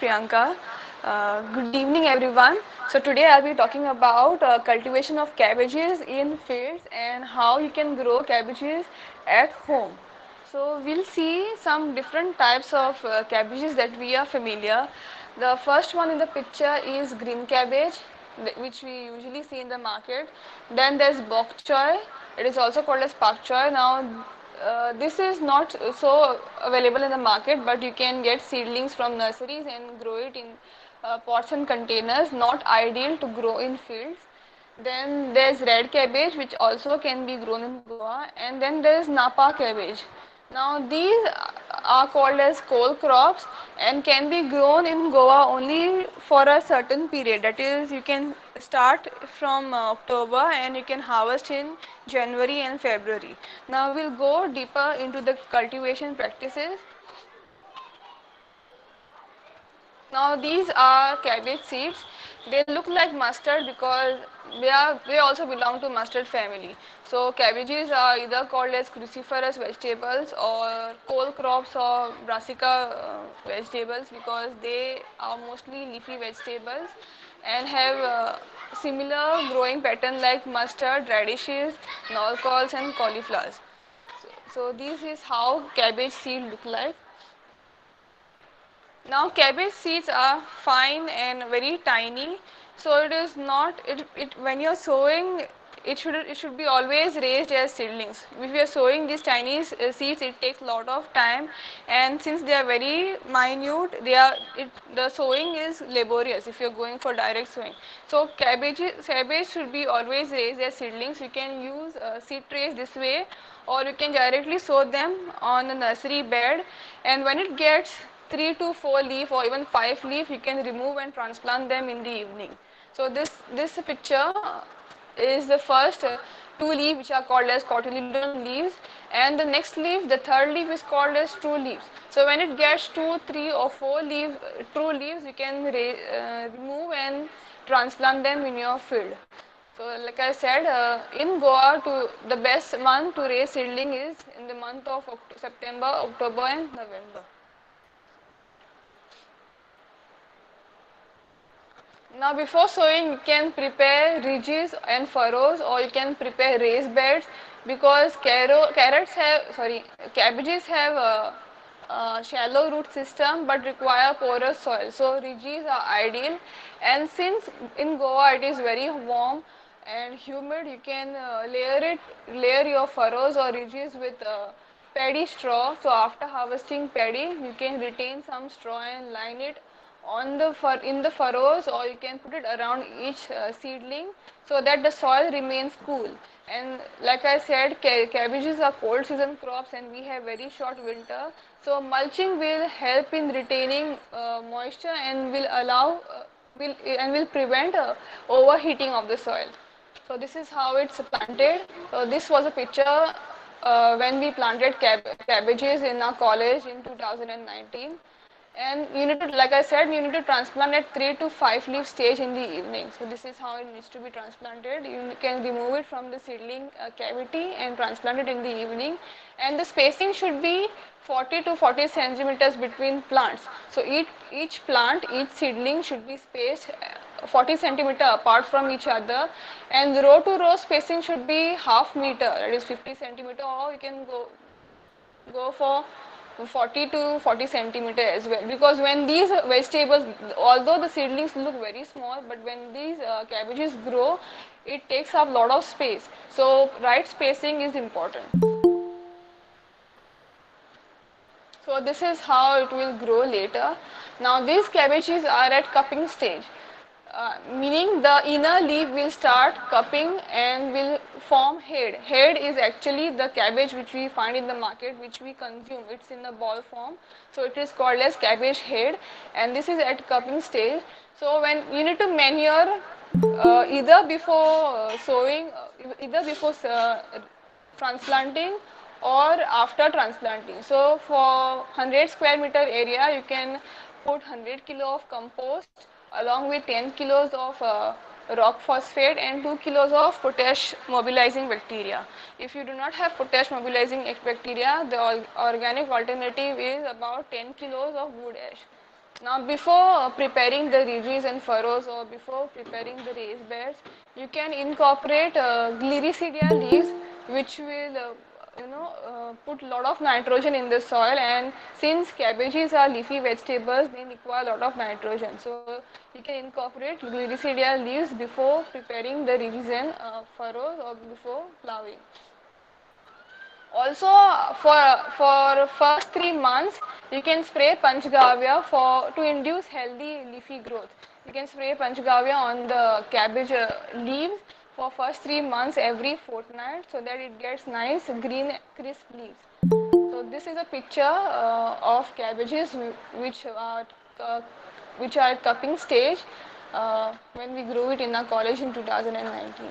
Priyanka. Good evening, everyone. So today I'll be talking about cultivation of cabbages in fields and how you can grow cabbages at home. So we'll see some different types of cabbages that we are familiar. The first one in the picture is green cabbage, which we usually see in the market. Then there's bok choy. It is also called as pak choy. Now this is not so available in the market, but you can get seedlings from nurseries and grow it in pots and containers. Not ideal to grow in fields. Then there's red cabbage, which also can be grown in Goa, and then there's Napa cabbage. Now these are called as cole crops and can be grown in Goa only for a certain period. That is, you can start from October and you can harvest in January and February. Now we'll go deeper into the cultivation practices. Now these are cabbage seeds. They look like mustard because they also belong to mustard family. So cabbages are either called as cruciferous vegetables or cole crops or brassica vegetables because they are mostly leafy vegetables and have similar growing pattern like mustard, radishes, norcols and cauliflowers. So this is how cabbage seed look like. Now cabbage seeds are fine and very tiny, so it is not it when you're sowing it should be always raised as seedlings. If you are sowing these tiny seeds, it takes a lot of time, and since they are very minute, the sowing is laborious if you're going for direct sowing. So cabbage should be always raised as seedlings. You can use seed trays this way, or you can directly sow them on a nursery bed, and when it gets 3 to 4 leaf or even 5 leaf, you can remove and transplant them in the evening. So this picture is the first two leaves, which are called as cotyledon leaves, and the next leaf, the third leaf, is called as true leaves. So when it gets 2, 3 or 4 true leaves, you can remove and transplant them in your field. So like I said, in Goa, the best month to raise seedling is in the month of September, October and November. Now before sowing, you can prepare ridges and furrows, or you can prepare raised beds because cabbages have a shallow root system but require porous soil. So ridges are ideal, and since in Goa it is very warm and humid, you can layer your furrows or ridges with paddy straw. So after harvesting paddy, you can retain some straw and line it in the furrows, or you can put it around each seedling so that the soil remains cool. And like I said, cabbages are cold season crops and we have very short winter, so mulching will help in retaining moisture and will prevent overheating of the soil. So this is how it's planted. So this was a picture when we planted cabbages in our college in 2019. And you need to, like I said, you need to transplant at 3 to 5 leaf stage in the evening. So this is how it needs to be transplanted. You can remove it from the seedling cavity and transplant it in the evening. And the spacing should be 40 to 40 centimeters between plants. So each plant, each seedling should be spaced 40 centimeter apart from each other, and row to row spacing should be half meter, that is 50 centimeter, or you can go for 40 to 40 centimeter as well, because when these vegetables, although the seedlings look very small, but when these cabbages grow, it takes up a lot of space, so right spacing is important. So this is how it will grow later. Now these cabbages are at cupping stage, meaning the inner leaf will start cupping and will form head. Head is actually the cabbage which we find in the market, which we consume. It's in a ball form, so it is called as cabbage head, and this is at cupping stage. So when you need to manure either before either before transplanting or after transplanting. So for 100 square meter area, you can put 100 kilo of compost along with 10 kilos of rock phosphate and 2 kilos of potash mobilizing bacteria. If you do not have potash mobilizing bacteria, the organic alternative is about 10 kilos of wood ash. Now, before preparing the ridges and furrows or before preparing the raised beds, you can incorporate Gliricidia leaves, which will, put a lot of nitrogen in the soil. And since cabbages are leafy vegetables, they require a lot of nitrogen. So you can incorporate Gliricidia leaves before preparing the ridges and furrows or before plowing. Also, for first 3 months, you can spray Panchgavya for to induce healthy leafy growth. You can spray Panchgavya on the cabbage leaves for first 3 months every fortnight, so that it gets nice green crisp leaves. So this is a picture of cabbages uh, which are at cupping stage when we grew it in our college in 2019.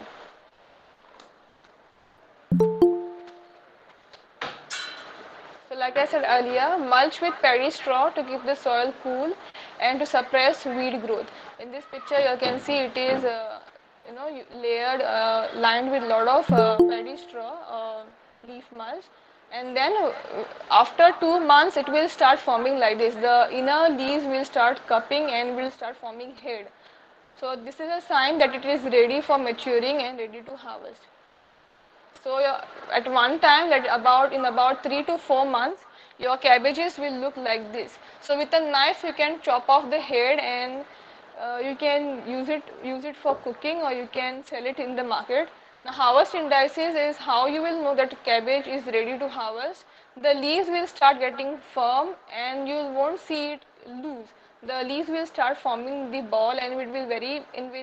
So like I said earlier, mulch with paddy straw to keep the soil cool and to suppress weed growth. In this picture you can see it is layered, lined with lot of paddy straw, leaf mulch, and then after 2 months it will start forming like this. The inner leaves will start cupping and will start forming head. So this is a sign that it is ready for maturing and ready to harvest. So at one time, that about 3 to 4 months, your cabbages will look like this. So with a knife, you can chop off the head and you can use it for cooking, or you can sell it in the market. Now, harvest indices is how you will know that cabbage is ready to harvest. The leaves will start getting firm, and you won't see it loose. The leaves will start forming the ball, and it will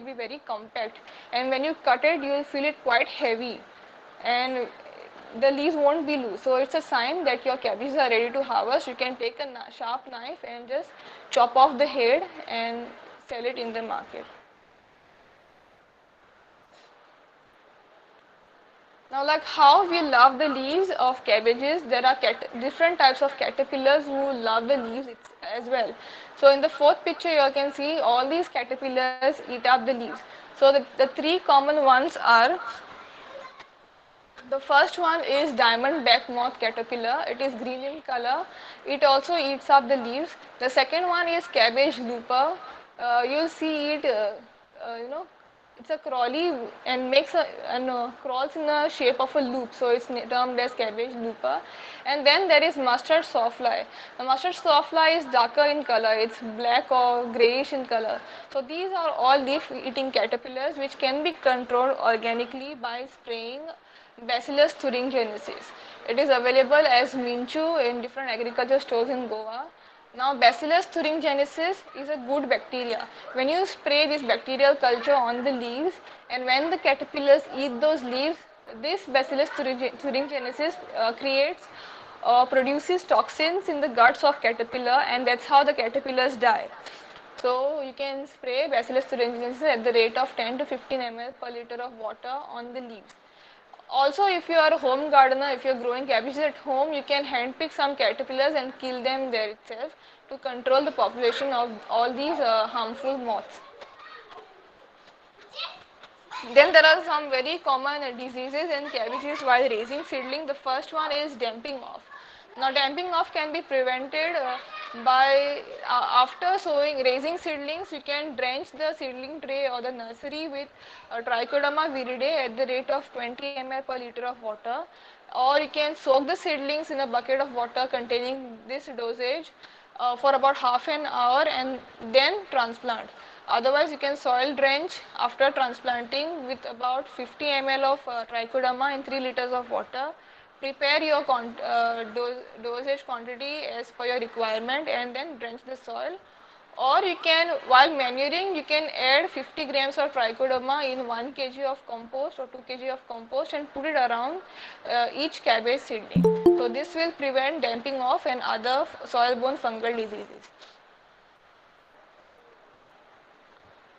be very compact. And when you cut it, you will feel it quite heavy, and the leaves won't be loose. So it's a sign that your cabbages are ready to harvest. You can take a sharp knife and just chop off the head and sell it in the market. Now, like how we love the leaves of cabbages, there are different types of caterpillars who love the leaves as well. So in the fourth picture, you can see all these caterpillars eat up the leaves. So the three common ones are: the first one is diamondback moth caterpillar. It is green in color. It also eats up the leaves. The second one is cabbage looper. You'll see it, it's a crawly and crawls in the shape of a loop. So it's termed as cabbage looper. And then there is mustard sawfly. The mustard sawfly is darker in color. It's black or grayish in color. So these are all leaf-eating caterpillars which can be controlled organically by spraying Bacillus thuringiensis. It is available as Minchu in different agriculture stores in Goa. Now, Bacillus thuringiensis is a good bacteria. When you spray this bacterial culture on the leaves, and when the caterpillars eat those leaves, this Bacillus thuringiensis creates or produces toxins in the guts of caterpillar, and that's how the caterpillars die. So you can spray Bacillus thuringiensis at the rate of 10 to 15 ml per liter of water on the leaves. Also, if you are a home gardener, if you are growing cabbages at home, you can handpick some caterpillars and kill them there itself to control the population of all these harmful moths. Then there are some very common diseases in cabbages while raising seedling. The first one is damping off. Now, damping off can be prevented by after raising seedlings. You can drench the seedling tray or the nursery with Trichoderma viridae at the rate of 20 ml per liter of water, or you can soak the seedlings in a bucket of water containing this dosage for about half an hour and then transplant. Otherwise, you can soil drench after transplanting with about 50 ml of trichoderma in 3 liters of water. Prepare your dosage quantity as per your requirement and then drench the soil. Or you can, while manuring, you can add 50 grams of trichoderma in 1 kg of compost or 2 kg of compost and put it around each cabbage seedling. So this will prevent damping off and other soil-borne fungal diseases.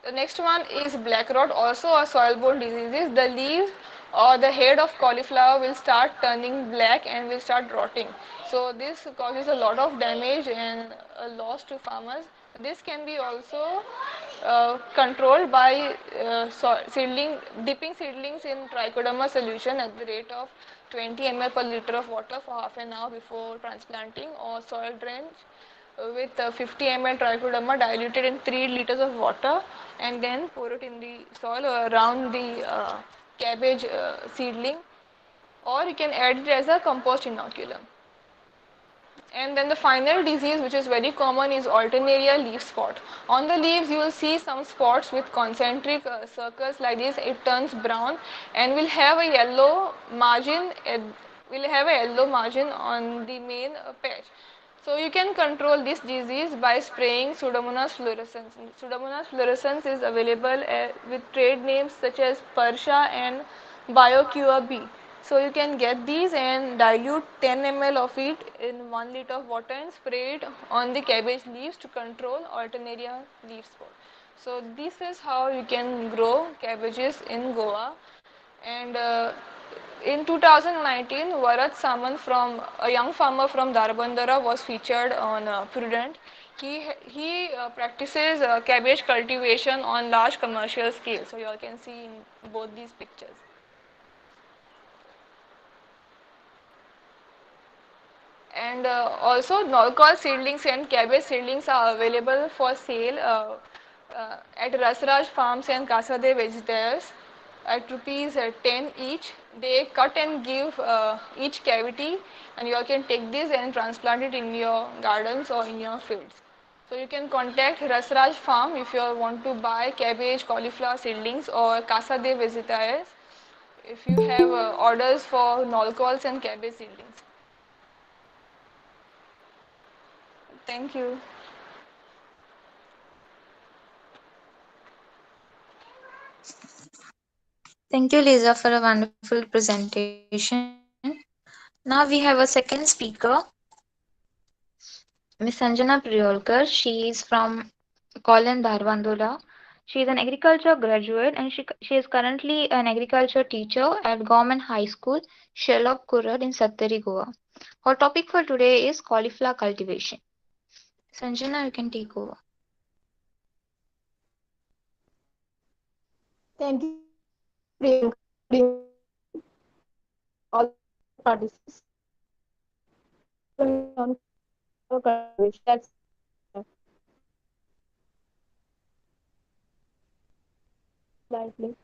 The next one is black rot, also a soil-borne disease. The leaves or the head of cauliflower will start turning black and will start rotting. So this causes a lot of damage and a loss to farmers. This can be also controlled by dipping seedlings in trichoderma solution at the rate of 20 ml per liter of water for half an hour before transplanting, or soil drench with 50 ml trichoderma diluted in 3 liters of water, and then pour it in the soil around the cabbage seedling, or you can add it as a compost inoculum. And then the final disease, which is very common, is Alternaria leaf spot. On the leaves, you will see some spots with concentric circles like this. It turns brown and will have a yellow margin. Will have a yellow margin on the main patch. So you can control this disease by spraying Pseudomonas fluorescens. Pseudomonas fluorescens is available with trade names such as Persha and BioCure B. So you can get these and dilute 10 ml of it in 1 liter of water and spray it on the cabbage leaves to control Alternaria leaf spot. So this is how you can grow cabbages in Goa. And in 2019, Varat Samant, from a young farmer from Darbandara, was featured on Prudent. He practices cabbage cultivation on large commercial scale. So you all can see in both these pictures. And also, Norcol seedlings and cabbage seedlings are available for sale at Rasraj Farms and Casa de Vegetales at rupees 10 each. They cut and give each cavity, and you all can take this and transplant it in your gardens or in your fields. So you can contact Rasraj Farm if you want to buy cabbage, cauliflower seedlings, or Casa de Vegetales if you have orders for Nolcols and cabbage seedlings. Thank you. Thank you, Lisa, for a wonderful presentation. Now we have a second speaker, Miss Sanjana Priolkar. She is from Colin Dharwandola. She is an agriculture graduate and she is currently an agriculture teacher at Government High School, Sherlock Kurad in Sattari, Goa. Our topic for today is cauliflower cultivation. Sanjana, you can take over. Thank you, Priyanka. Good evening, all the participants. Today we are going to discuss on cauliflower cultivation. Next slide, please.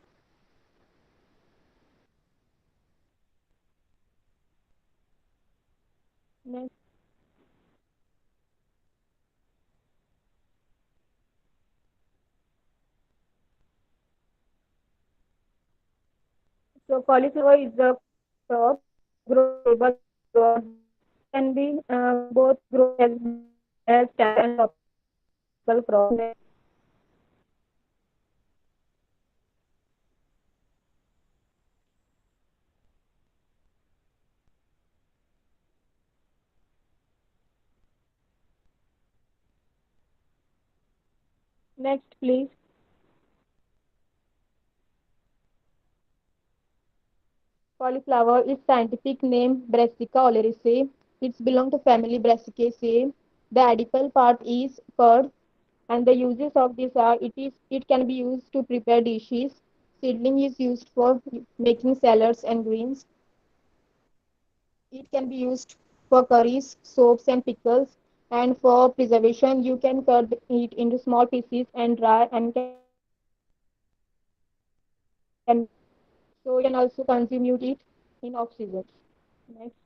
Next. So cauliflower is a crop grown stable throughout the year. It can be both grown as stable and tropical crop. Next. Next, please. Cauliflower is scientific name Brassica oleracea. It's belong to family Brassicaceae. The edible part is curd, and the uses of this are it can be used to prepare dishes. Seedling is used for making salads and greens. It can be used for curries, soaps, and pickles. And for preservation, you can cut it into small pieces and dry and can be used in salads. So you can also consume it in off seasons. Next.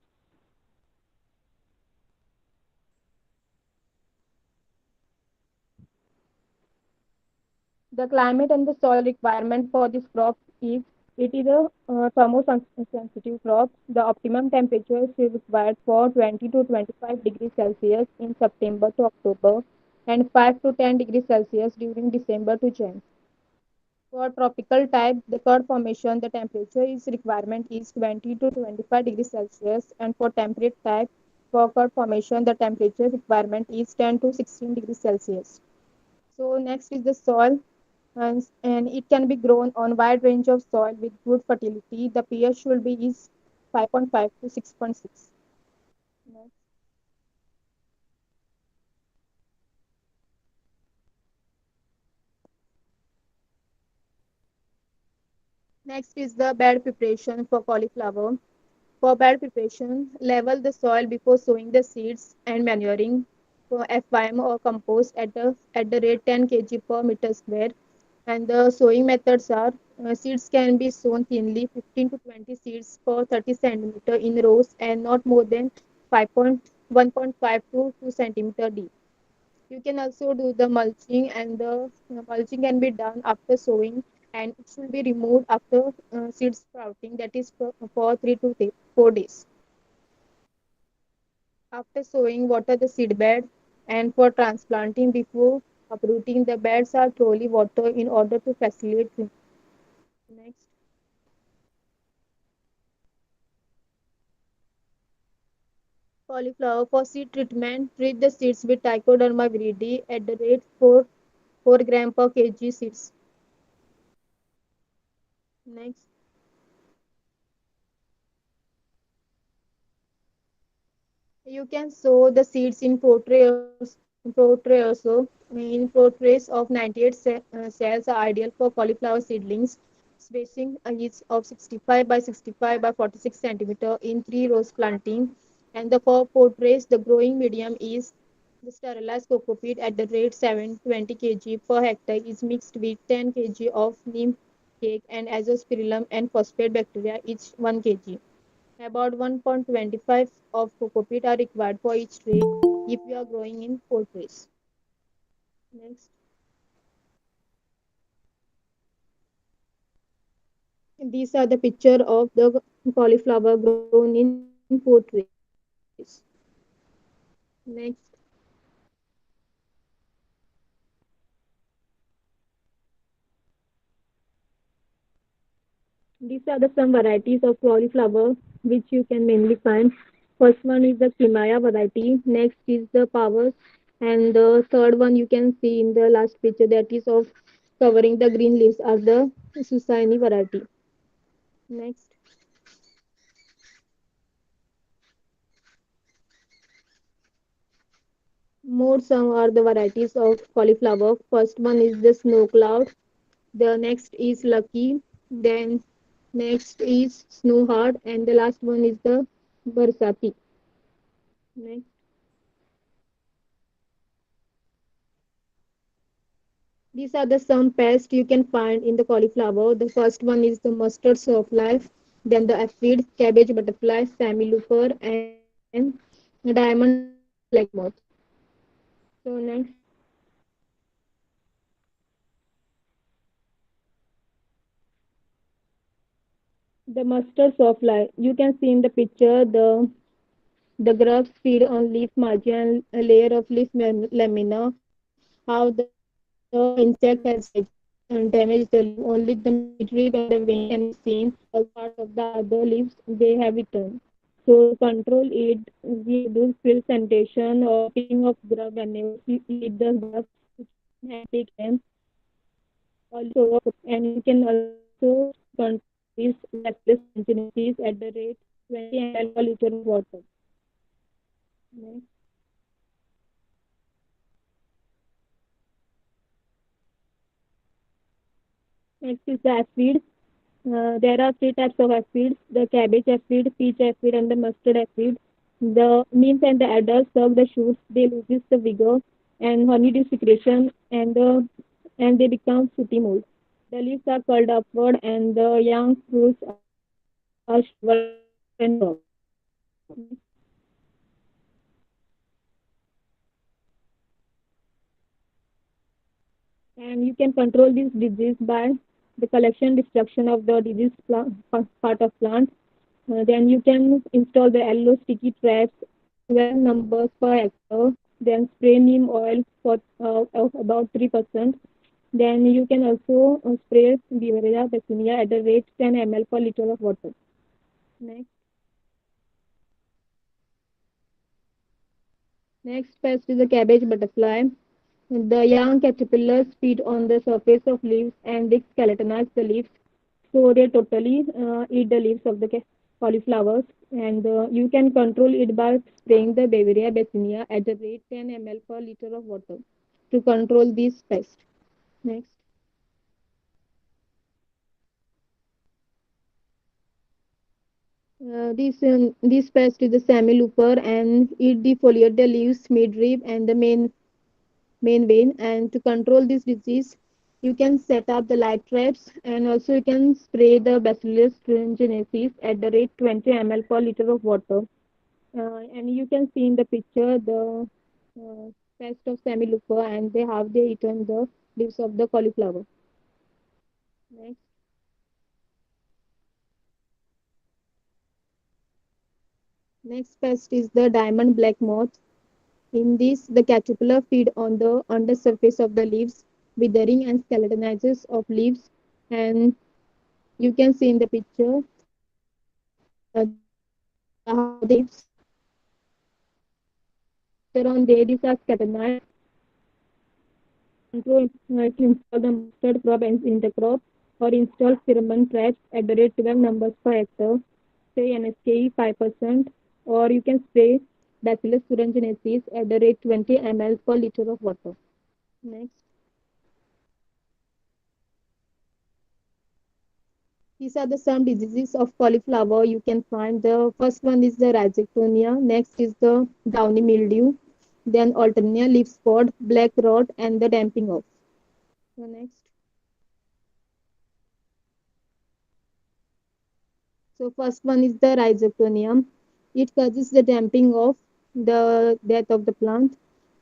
The climate and the soil requirement for this crop is it is a thermosensitive crop. The optimum temperature is required for 20 to 25 degrees Celsius in September to October and 5 to 10 degrees Celsius during December to Jan. For tropical type, the curd formation, the temperature is requirement is 20 to 25 degrees Celsius, and for temperate type, for curd formation, the temperature requirement is 10 to 16 degrees Celsius. So next is the soil, and it can be grown on wide range of soil with good fertility. The pH should be is 5.5 to 6.6. Next. Next is the bed preparation for cauliflower. For bed preparation, level the soil before sowing the seeds and manuring. FYM or compost at the rate 10 kg per meter square. And the sowing methods are seeds can be sown thinly 15 to 20 seeds per 30 centimeter in rows and not more than 1.5 to 2 centimeter deep. You can also do the mulching, and the mulching can be done after sowing, and it should be removed after seed sprouting, that is for 4 days. After sowing, water the seed bed, and for transplanting before uprooting, the beds are thoroughly watered in order to facilitate. Next, cauliflower for seed treatment. Treat the seeds with Trichoderma viride at the rate 4 gram per kg seeds. Next, you can sow the seeds in protrays in protrays of 98 cells are ideal for cauliflower seedlings. Spacing is of 65 by 65 by 46 centimeter in 3 rows planting. And the for portrays, the growing medium is the sterilized cocopeat at the rate 720 kg per hectare is mixed with 10 kg of neem cake and azospirillum and phosphate bacteria each 1 kg. About 1.25 of cocopeat are required for each tray if you are growing in 4 trays. Next, these are the picture of the cauliflower grown in 4 trays. Next, these are the some varieties of cauliflower which you can mainly find. First one is the Kimaya variety. Next is the Powers, and the third one you can see in the last picture, that is of covering the green leaves, are the Susani variety. Next. More some are the varieties of cauliflower. First one is the snow cloud. The next is lucky. Then next is snow hard, and the last one is the barsati. Next, these are the some pests you can find in the cauliflower. The first one is the mustard softlife. Then the aphid, cabbage butterfly, sammy looper, and diamond black moth. So next, the mustard softlife. You can see in the picture the grubs feed on leaf margin, a layer of leaf lamina. How the insect has damaged the leaf. Only the midrib and the vein can be seen. All the parts of the other leaves they have eaten. So to control it, we do field sanitation or picking of grub whenever we eat the grubs. You can pick them and you can also control this Bacillus thuringiensis at the rate 20 ml per liter of water. Next. Next is the aphid. There are three types of aphids: the cabbage aphid, peach aphid, and the mustard aphid. The nymphs and the adults suck the shoots, they loses the vigor and honeydew secretion, and they become sooty mold. The leaves are curled upward, and the young fruits are shriveled and soft. And you can control this disease by the collection destruction of the diseased part of plant. Then you can install the yellow sticky traps, 12 numbers per hectare. Then spray neem oil of about 3%. Then you can also spray Beweria Bessinia at the rate 10 ml per liter of water. Next, next pest is the cabbage butterfly. The young caterpillars feed on the surface of leaves and they skeletonize the leaves. So they totally eat the leaves of the cauliflowers. And you can control it by spraying the Beweria bassinia at the rate 10 ml per liter of water to control this pest. Next. This pest is the semi-looper and eat the foliar leaves, midrib, and the main vein. And to control this disease, you can set up the light traps, and also you can spray the Bacillus thuringiensis at the rate 20 ml per liter of water. And you can see in the picture the pest of semi-looper, and they eaten the leaves of the cauliflower. Next. Next pest is the diamond black moth. In this, the caterpillar feed on the undersurface of the leaves, withering and skeletonizes of leaves. And you can see in the picture how the leaves. Later on, these are skeletonized. Control to install the mustard crop and in the crop or install pheromone traps at the rate 12 numbers per hectare, say NSKE 5%, or you can spray Bacillus thuringiensis at the rate 20 ml per liter of water. Next. These are the some diseases of cauliflower you can find. The first one is the rhizoctonia. Next is the downy mildew. Then alternaria, leaf spot, black rot, and the damping off. So next. So first one is the rhizoctonia. It causes the damping of the death of the plant,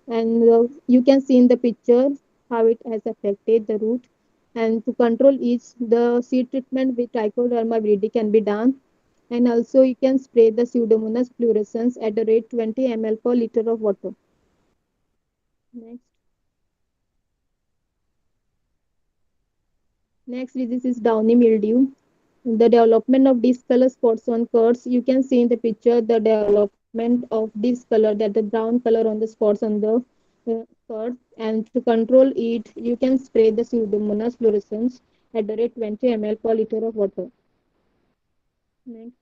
and you can see in the picture how it has affected the root. And to control it, the seed treatment with trichoderma viride can be done. And also you can spray the Pseudomonas fluorescens at the rate 20 ml per liter of water. Next. Next disease is downy mildew. The development of discolor spots on curds. You can see in the picture the development of discolor, that the brown color on the spots on the curd. And to control it, you can spray the Pseudomonas fluorescens at the rate 20 ml per liter of water. Next.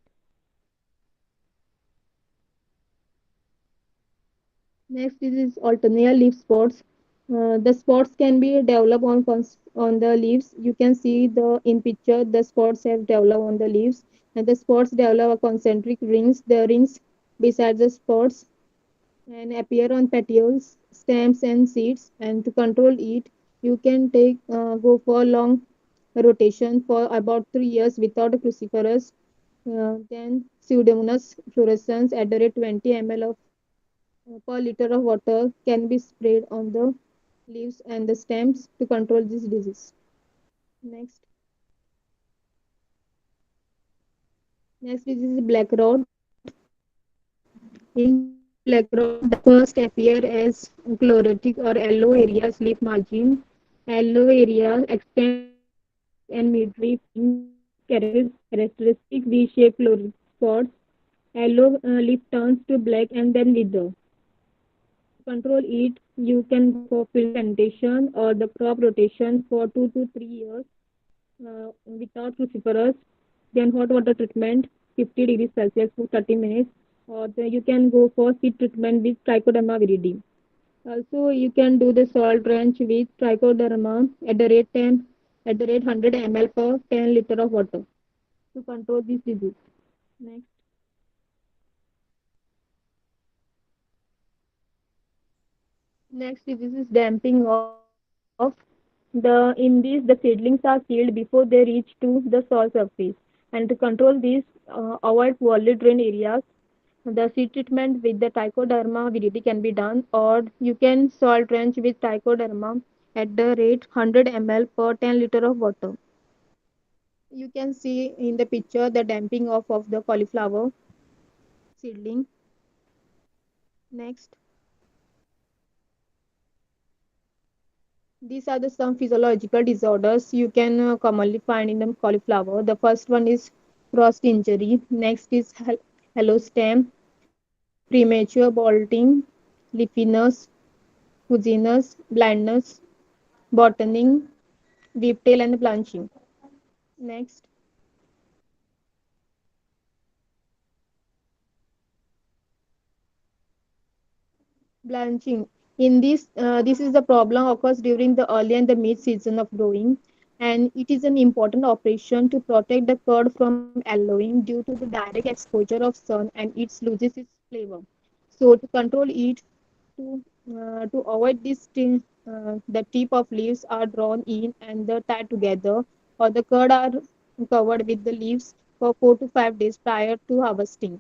Next is alternate leaf spots. The spots can be developed on the leaves. You can see the in picture the spots have developed on the leaves, and the spots develop a concentric rings. The rings beside the spots and appear on petioles, stems, and seeds. And to control it, you can go for long rotation for about 3 years without a cruciferous. Then Pseudomonas fluorescens at the rate 20 ml of per liter of water can be sprayed on the leaves and the stems to control this disease. Next. Next disease is black rot. In black rot, the first appear as chlorotic or yellow areas leaf margin. Yellow area extends to the leaves and midrib characteristic V-shaped chlorotic spots. Yellow leaf turns to black and then wither. To control it, you can go for field plantation or the crop rotation for 2 to 3 years without cruciferous. Then hot water treatment, 50 degrees Celsius for 30 minutes. Or you can go for seed treatment with trichoderma viride. Also, you can do the soil drench with trichoderma at the rate 10 at the rate 100 ml per 10 liter of water to control this disease. Next. Next disease is damping off. In this, the seedlings are sealed before they reach to the soil surface. And to control this, avoid poorly drained areas. The seed treatment with the trichoderma viride can be done, or you can soil drench with trichoderma at the rate 100 ml per 10 liter of water. You can see in the picture the damping off of the cauliflower seedling. Next. These are the some physiological disorders you can commonly find in the cauliflower. The first one is frost injury. Next is hollow stem, premature bolting, leafiness, fuzziness, blindness, bottoming, whiptail, and blanching. Next, blanching. In this, this is the problem occurs during the early and the mid season of growing. and it is an important operation to protect the curd from yellowing due to the direct exposure of sun and it loses its flavor. So to control it, to avoid this, the tip of leaves are drawn in and the tied together, or the curd are covered with the leaves for 4 to 5 days prior to harvesting.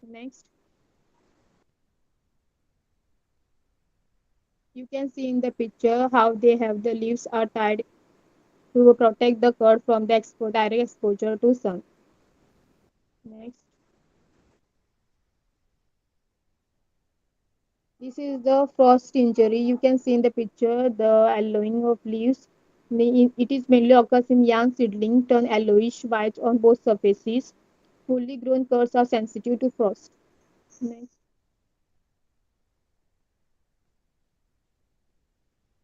Next, you can see in the picture how they have the leaves are tied to protect the curd from the direct exposure to sun. Next, this is the frost injury. You can see in the picture the yellowing of leaves. It is mainly occurs in young seedling, turn yellowish white on both surfaces. Fully grown curds are sensitive to frost. Next,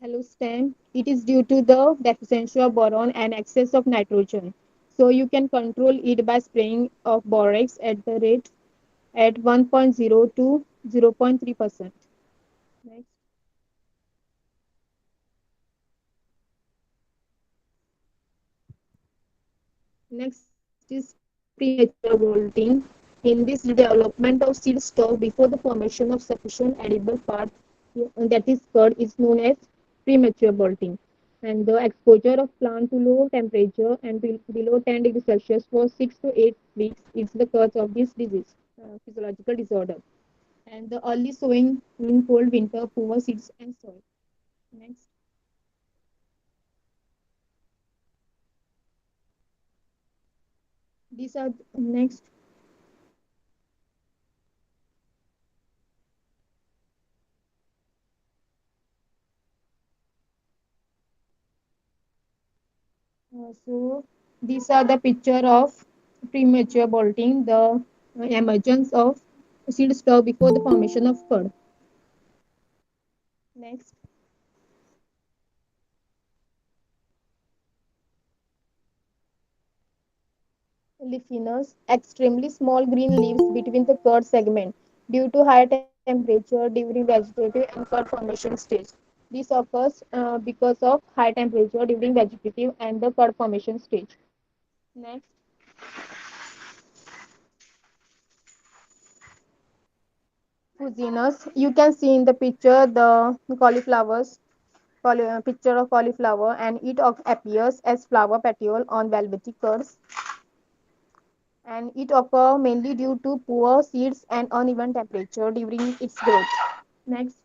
hello stem. It is due to the deficiency of boron and excess of nitrogen. So you can control it by spraying of borax at the rate at 1.0 to 0.3%. Next. Next is premature bolting. In this, the development of seed stalk before the formation of sufficient edible part, that is curd, is known as premature bolting. And the exposure of plant to low temperature and below 10 degrees Celsius for 6 to 8 weeks is the cause of this disease, physiological disorder. And the early sowing in cold winter, poor seeds and soil. Next, these are next. So these are the picture of premature bolting, the emergence of seed stalk before the formation of curd. Next, leafiness, extremely small green leaves between the curd segment due to high temperature during vegetative and curd formation stage. This occurs because of high temperature during vegetative and the curd formation stage. Next, fusinus. You can see in the picture the cauliflowers picture of cauliflower and it appears as flower petiole on velvety curds and it occurs mainly due to poor seeds and uneven temperature during its growth. Next,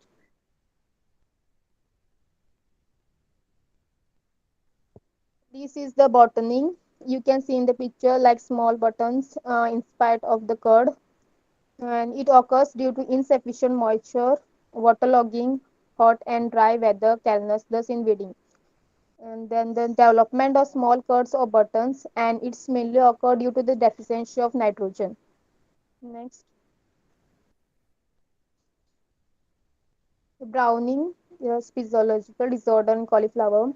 this is the bottoming. You can see in the picture like small buttons in spite of the curd and it occurs due to insufficient moisture, waterlogging, hot and dry weather, calmness, thus in weeding. And then the development of small curds or buttons and it's mainly occur due to the deficiency of nitrogen. Next, browning, physiological disorder in cauliflower.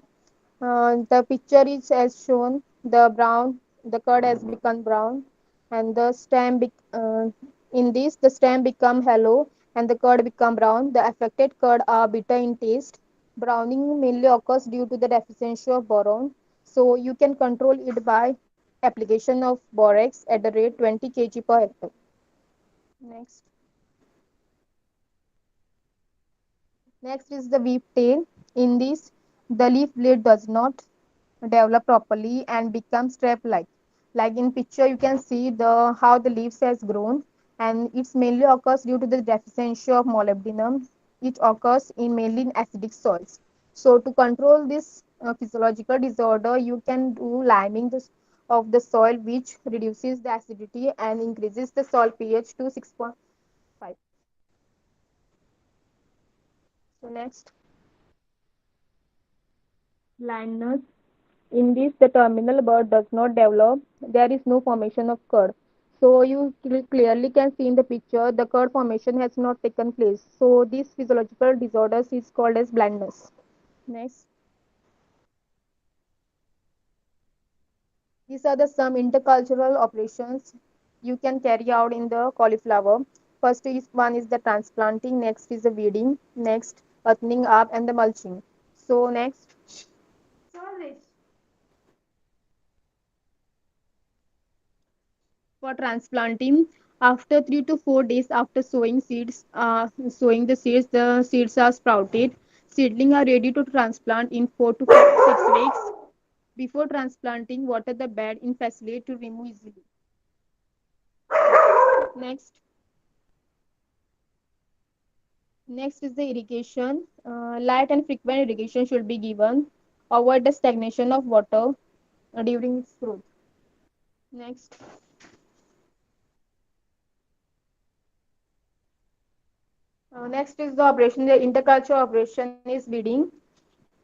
The picture is as shown. The curd has become brown, and in this the stem become hollow and the curd become brown. The affected curd are bitter in taste. Browning mainly occurs due to the deficiency of boron. So you can control it by application of borax at the rate 20 kg per hectare. Next. Next is the weep tail. In this, the leaf blade does not develop properly and become strap like. Like in picture, you can see the how the leaves has grown, and it's mainly occurs due to the deficiency of molybdenum. It occurs in mainly in acidic soils. So to control this physiological disorder, you can do liming of the soil, which reduces the acidity and increases the soil pH to 6.5. So next, blindness. In this, the terminal bud does not develop. There is no formation of curd. So you clearly can see in the picture the curd formation has not taken place. So this physiological disorders is called as blindness. Next, these are the some intercultural operations you can carry out in the cauliflower. First is one is the transplanting. Next is the weeding. Next, earthing up and the mulching. So next. For transplanting, after 3 to 4 days after sowing the seeds are sprouted. Seedlings are ready to transplant in 4 to 6 weeks. Before transplanting, water the bed in facility to remove easily. Next, next is the irrigation. Light and frequent irrigation should be given. Avoid the stagnation of water during its growth. Next. Next is the operation. The interculture operation is weeding.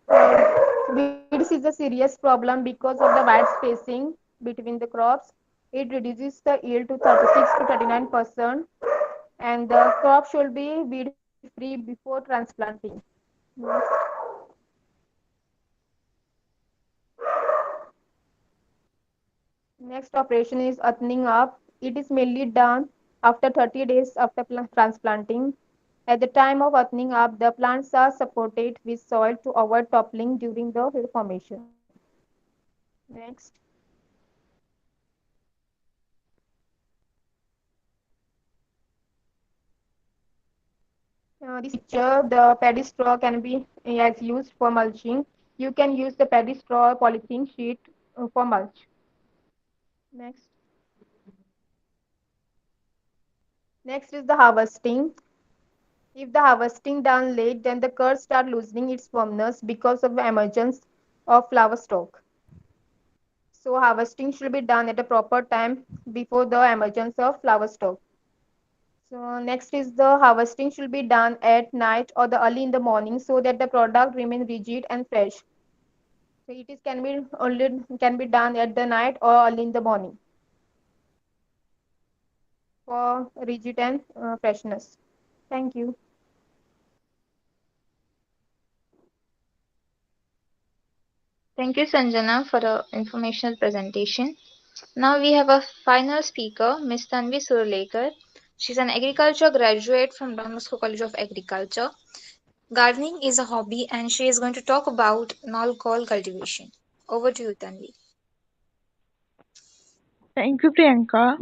Weeds is a serious problem because of the wide spacing between the crops. It reduces the yield to 36 to 39%, and the crop should be weed free before transplanting. Next. Next operation is earthing up. It is mainly done after 30 days after transplanting. At the time of earthing up, the plants are supported with soil to avoid toppling during the formation. Next. This is the picture. The paddy straw can be as used for mulching. You can use the paddy straw polythene sheet for mulch. Next. Next is the harvesting. If the harvesting done late, then the curd start losing its firmness because of the emergence of flower stalk. So harvesting should be done at a proper time before the emergence of flower stalk. So next is the harvesting should be done at night or the early in the morning so that the product remain rigid and fresh. So it is can be done at the night or early in the morning for rigid and freshness. Thank you. Thank you, Sanjana, for the informational presentation. Now we have a final speaker, Ms. Tanvi Surlekar. She's an agriculture graduate from Don Bosco College of Agriculture. Gardening is a hobby, and she is going to talk about Nalcol cultivation. Over to you, Tanvi. Thank you, Priyanka.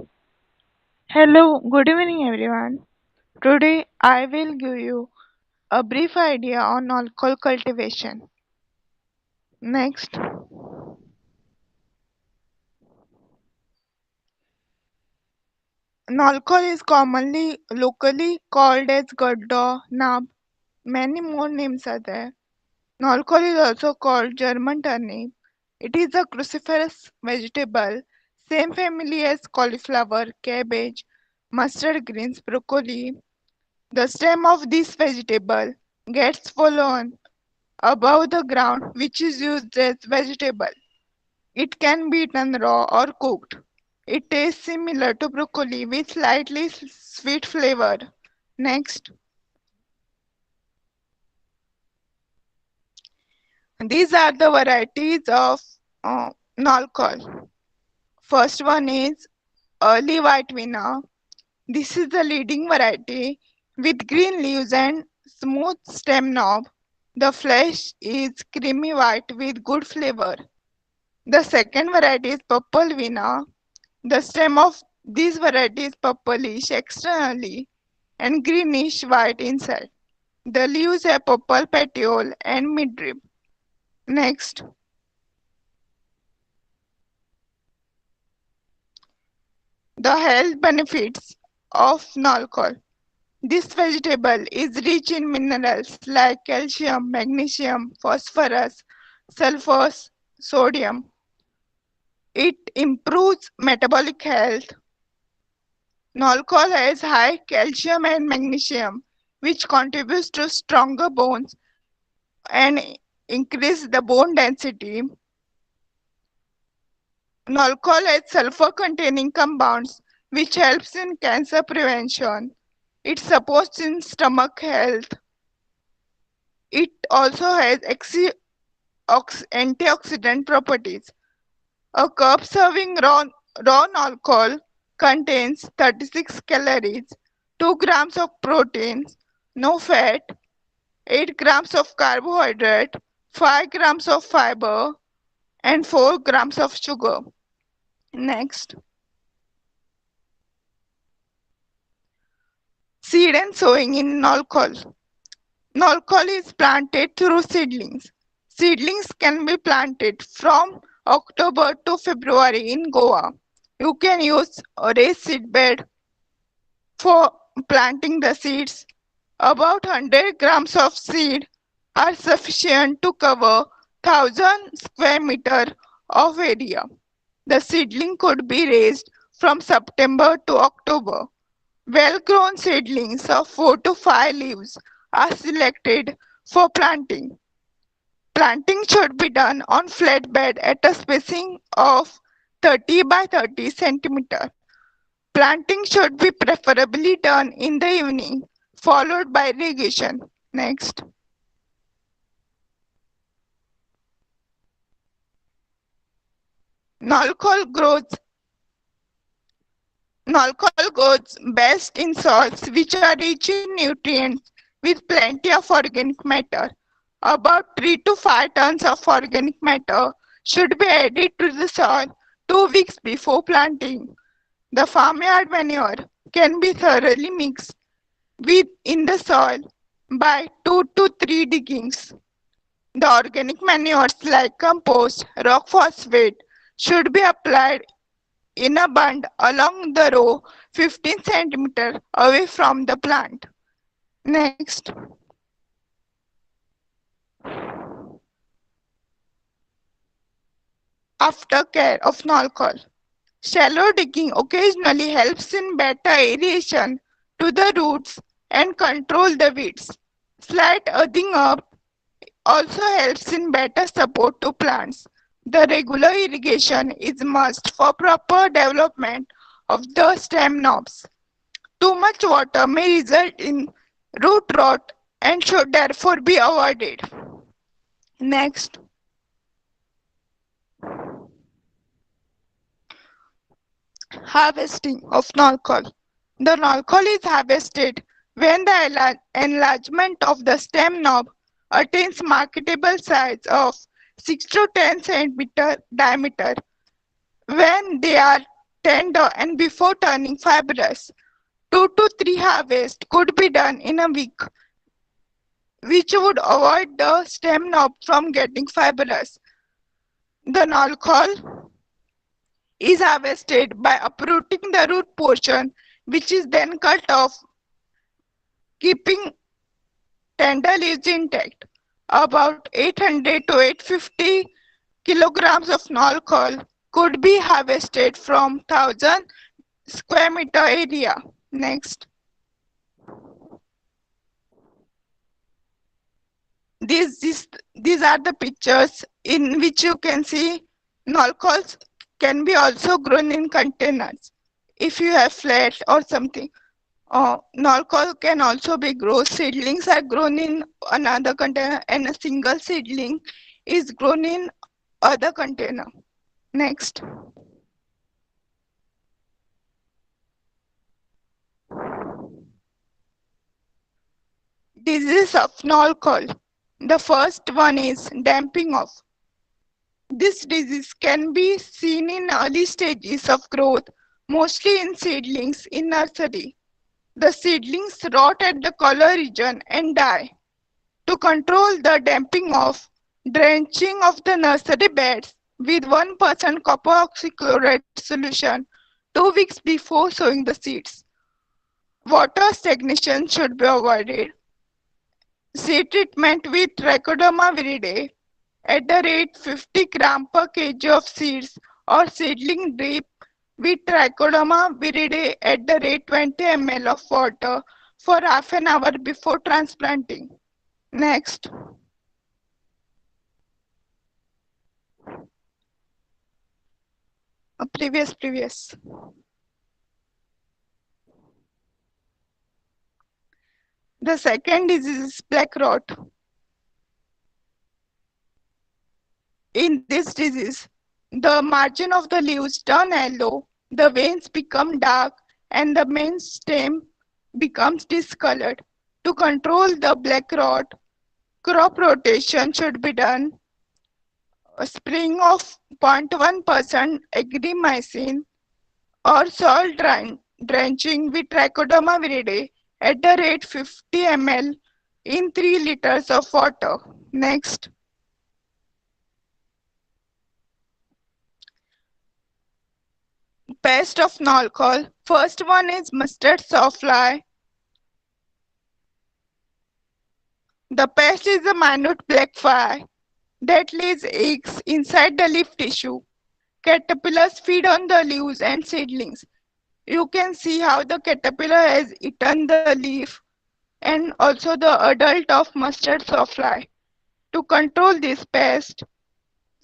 Hello, good evening, everyone. Today I will give you a brief idea on alcohol cultivation. Next, alcohol is commonly locally called as gadda, nab. Many more names are there. Alcohol is also called German turnip. It is a cruciferous vegetable, same family as cauliflower, cabbage, mustard greens, broccoli. The stem of this vegetable gets fallen above the ground, which is used as vegetable. It can be eaten raw or cooked. It tastes similar to broccoli with slightly sweet flavor. Next, these are the varieties of Nalcol. First one is early white vina. This is the leading variety with green leaves and smooth stem knob. The flesh is creamy white with good flavor. The second variety is purple vina. The stem of this variety is purplish externally and greenish white inside. The leaves have purple petiole and midrib. Next, the health benefits of Nalcol. This vegetable is rich in minerals like calcium, magnesium, phosphorus, sulfur, sodium. It improves metabolic health. Nalcol has high calcium and magnesium, which contributes to stronger bones and increase the bone density. Nalcol has sulfur-containing compounds, which helps in cancer prevention. It supports in stomach health. It also has antioxidant properties. A cup serving raw alcohol contains 36 calories, 2 grams of protein, no fat, 8 grams of carbohydrate, 5 grams of fiber, and 4 grams of sugar. Next, Seed and sowing in Nolkol. Nolkol is planted through seedlings. Seedlings can be planted from October to February in Goa. You can use a raised seedbed for planting the seeds. About 100 grams of seed are sufficient to cover 1000 square meter of area. The seedling could be raised from September to October. Well-grown seedlings of 4 to 5 leaves are selected for planting. Planting should be done on flat bed at a spacing of 30 by 30 centimeter. Planting should be preferably done in the evening, followed by irrigation. Next. Nolkol grows best in soils which are rich in nutrients with plenty of organic matter. About 3 to 5 tons of organic matter should be added to the soil 2 weeks before planting. The farmyard manure can be thoroughly mixed in the soil by 2 to 3 diggings. The organic manures like compost, rock phosphate should be applied in a bund along the row 15 centimeters away from the plant. Next. Aftercare of Nolkol. Shallow digging occasionally helps in better aeration to the roots and control the weeds. Slight earthing up also helps in better support to plants. The regular irrigation is must for proper development of the stem knobs. Too much water may result in root rot and should therefore be avoided. Next. Harvesting of Nolkol. The Nolkol is harvested when the enlargement of the stem knob attains marketable size of 6 to 10 centimeter diameter. When they are tender and before turning fibrous, 2 to 3 harvests could be done in a week, which would avoid the stem knob from getting fibrous. The Nolkol is harvested by uprooting the root portion, which is then cut off, keeping tender leaves intact. About 800 to 850 kilograms of Nolkol could be harvested from 1000 square meter area. Next. These are the pictures in which you can see Nolkols can be also grown in containers. If you have flat or something, Nolkol can also be grown. Seedlings are grown in another container and a single seedling is grown in other container. Next. Disease of Nolkol. The first one is damping off. This disease can be seen in early stages of growth, mostly in seedlings in nursery. The seedlings rot at the collar region and die. To control the damping off, drenching of the nursery beds with 1% copper oxychloride solution 2 weeks before sowing the seeds. Water stagnation should be avoided. Seed treatment with Trichoderma viridae at the rate 50 gram per kg of seeds or seedling drip with Trichoderma viridae at the rate 20 ml of water for half an hour before transplanting. Next. Previous. The second disease is black rot. In this disease, the margin of the leaves turn yellow, the veins become dark, and the main stem becomes discolored. To control the black rot, crop rotation should be done. A spraying of 0.1% agromycin or soil drenching with Trichoderma viridae at the rate 50 ml in 3 liters of water. Next. Pest of Nalcol. First one is mustard sawfly. The pest is a minute black fly that lays eggs inside the leaf tissue. Caterpillars feed on the leaves and seedlings. You can see how the caterpillar has eaten the leaf and also the adult of mustard sawfly. To control this pest,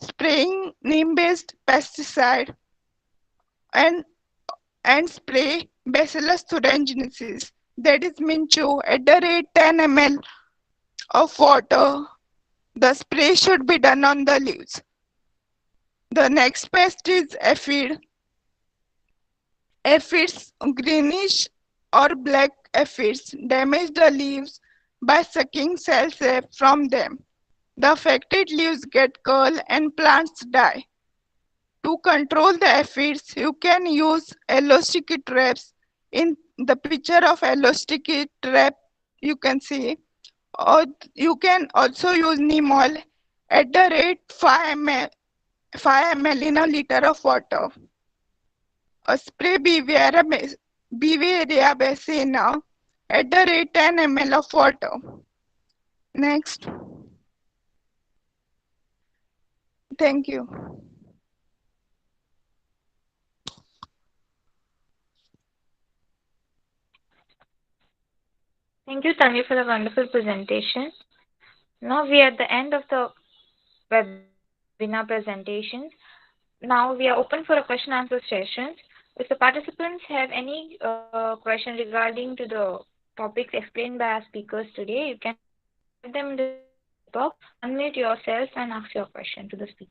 spraying neem-based pesticide and spray Bacillus thuringiensis, that is Mincho, at the rate 10 ml of water. The spray should be done on the leaves. The next pest is aphid. Aphids, greenish or black aphids, damage the leaves by sucking cell sap from them. The affected leaves get curl and plants die. To control the aphids, you can use yellow sticky traps. In the picture of yellow sticky trap, you can see, or you can also use neem oil at the rate 5 ml in a liter of water. A spray Beauveria bassina at the rate 10 ml of water. Next. Thank you. Thank you, Tanvi, for the wonderful presentation. Now we are at the end of the webinar presentations. Now we are open for a question answer session. If the participants have any question regarding to the topics explained by our speakers today, you can type them in the chat box, unmute yourself and ask your question to the speaker.